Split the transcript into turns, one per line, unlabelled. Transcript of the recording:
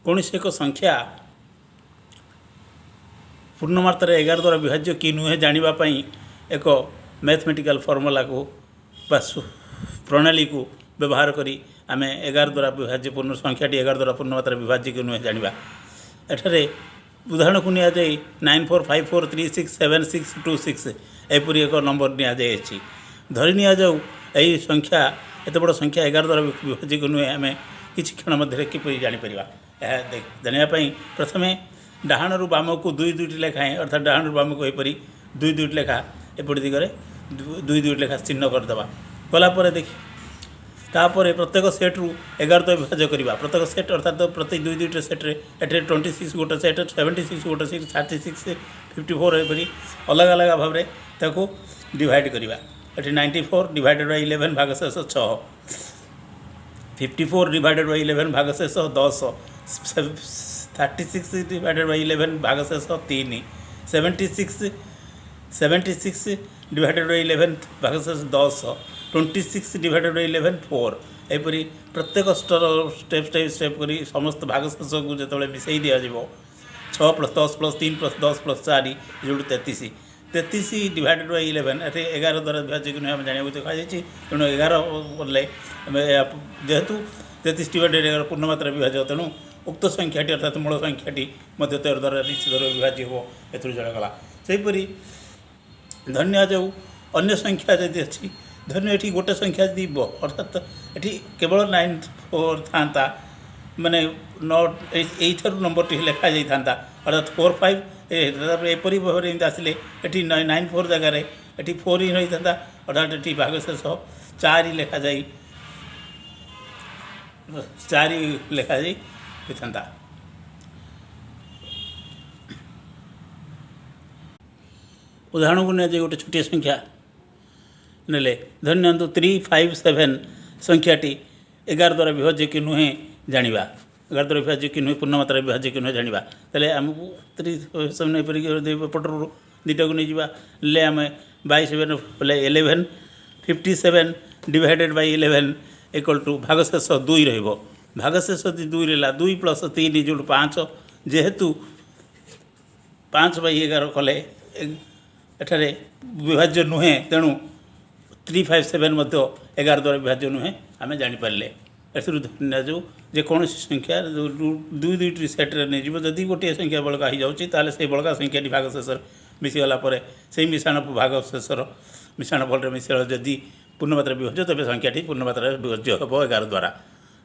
कौन एक संख्या पूर्णमात्रा 11 द्वारा विभाज्य कि नुहे जानापी एक मैथमेटिकल फॉर्मूला को प्रणाली को व्यवहार करी आम 11 द्वारा विभाज्य पूर्ण संख्याटी 11 द्वारा पूर्णमात्रा विभाज्य कि नुहे जाना एठारे उदाहरण को नि जाए 9454367626 एपरी एक नंबर नि जाए धरी नि जाऊ यही संख्या एत बड़ संख्या 11 द्वारा विभाज्य कि नुहे आम किसी क्षण मध्य किपर जापर जानापी प्रथमे डाहाण रु बाम को दुई दुईटी लेखाएँ अर्थात डाहाण रु बाम को यहपरी दुई दुईटी लेखा एपटी दिगरे दुई दुईटी लेखा चिन्ह करदे गलापर देखी तापर प्रत्येक सेट्रु 11 द्वारा विभाज्य करवा प्रत्येक सेट अर्थात प्रति दुई दुईट सेट्रे एटे 26 गोटे सेट 76 गोटे सेट 36 54 एपरी अलग अलग भाव में ताको डिवाइड करवा ये 94 divided by 11 भागशेष 6 54 divided by 11 भागशेष 10 36 divided by 11 भागशेष 3 76 divided by 11 भागशेष 10 26 divided by 11 4 एपरी प्रत्येक स्टेप करी समस्त भागशेष को जो मिसई दि जाव 6 + 10 + 3 + 10 + 4 जो 33 डिवाइडेड बाय 11 ये 11 द्वारा विभाज्य कि नुहे जाना कहुई तेणु 11 बोले जेहेतु 33 डिवाइडेड 11 पूर्णमात्रा विभाज्य तेणु उक्त संख्याटी अर्थात मूल संख्याटी 13 द्वारा निश्चित विभाज्य हो एथुर जनागला सेहीपरी धन्य जाऊ अन्य संख्या जदि अच्छी धन्य ये गोटे संख्या यदि अर्थात ये केवल 94 था माने नॉट यू नंबर टी लिखा जाता अर्थात 4 5 एपरी भाव में आसिले ये 94 जगार ये 4 ही रही था अर्थात ये भागशेष 4 लिखा जा 4 लिखा जा उदाहरण को नहीं गोटे छोटिया संख्या नेले धन्य 357 संख्याटी 11 द्वारा विभाज्य कि नुहे जाना 11 द्वारा विभाज्य कि नुहे पूर्णमात्रा विभाज्य कि नुहे जाना तेल आमको 357 पटर दुटा को नहीं ले आम 27 बोले 11 57 डिवाइडेड बाय 11 इक्वल टू भागशेष 2 रहिबो भागशेष 2 रहा 2 + 3 जो 5 जेहेतु 5/11 कले एठारे विभाज्य नुहे तेणु 357 मध्य 11 द्वारा विभाज्य नुहे आम जापारे एथुर धन्य जो जेकोसी संख्या दुई दुईटी सेट्रे नहीं जदि गोटे संख्या बड़का हो जाए से बड़का संख्याटी भागशेष मिसीगला से मिश्रण भागशेषर मिश्रण फल मिश्रण जदि पूर्णमात्रा विभाज्य तेज संख्याटी पूर्णमात्रा विभाज्य हम 11 द्वारा।